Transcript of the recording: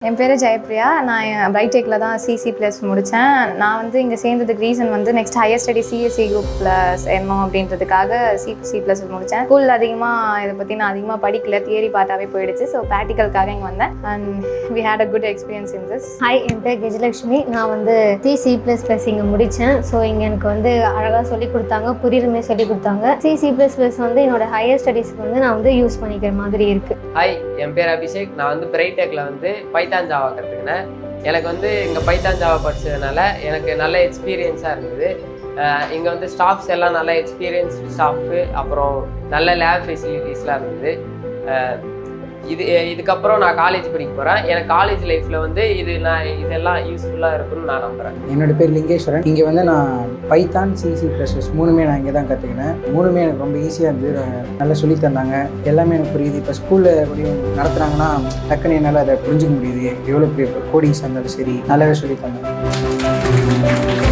என் பேர் ஜெயப்ரியா. நான் பிரைடெக்கில் தான் சிசி ப்ளஸ் முடித்தேன். நான் வந்து இங்கே சேர்ந்ததுக்கு ரீசன் வந்து நெக்ஸ்ட் ஹையர் ஸ்டடி சிஎஸ்சி குரூப்பில் சேரணும் அப்படின்றதுக்காக சி ப்ளஸ் முடித்தேன். ஸ்கூலில் இதை பற்றி நான் அதிகமாக படிக்கல, தியரி பார்ட்டாகவே போயிடுச்சு. ஸோ ப்ராக்டிக்கலுக்காக இங்கே வந்தேன் and we had a good experience in this. Hi, என் பேர் கஜலட்சுமி. நான் வந்து சி++ இங்கே முடித்தேன். ஸோ இங்கே எனக்கு வந்து அழகாக சொல்லிக் கொடுத்தாங்க, புரியுறமே சொல்லிக் கொடுத்தாங்க. சி++ வந்து என்னோட ஹையர் ஸ்டடீஸ்க்கு வந்து நான் வந்து யூஸ் பண்ணிக்கிற மாதிரி இருக்குது. ஹாய், என் பேர் அபிஷேக். நான் வந்து பிரைடெக்கில் வந்து பைத்தான் ஜாவா கற்றுக்கினேன். எனக்கு வந்து இங்கே பைத்தான் ஜாவா படித்ததுனால எனக்கு நல்ல எக்ஸ்பீரியன்ஸாக இருந்தது. இங்கே வந்து ஸ்டாஃப்ஸ் எல்லாம் நல்ல எக்ஸ்பீரியன்ஸ்டு ஸ்டாஃபு, அப்புறம் நல்ல லேப் ஃபெசிலிட்டிஸ்லாம் இருந்தது. இதுக்கப்புறம் நான் காலேஜ் படிக்க போகிறேன். எனக்கு காலேஜ் லைஃப்பில் வந்து இதெல்லாம் யூஸ்ஃபுல்லாக இருக்குன்னு நான் நம்புகிறேன். என்னோட பேர் லிங்கேஸ்வரன். இங்கே வந்து நான் பைத்தான் C++ மூணுமே நான் இங்கே தான் கற்றுக்கினேன். மூணுமே எனக்கு ரொம்ப ஈஸியாக இருந்தது, நல்லா சொல்லி தந்தாங்க. எல்லாமே எனக்கு புரியுது. இப்போ ஸ்கூலில் எப்படியும் நடத்துகிறாங்கன்னா டக்குன்னு என்னால் அதை புரிஞ்சுக்க முடியுது. எவ்வளோ பெரிய கோடிங்ஸ் இருந்தாலும் சரி நல்லாவே சொல்லி தந்தாங்க.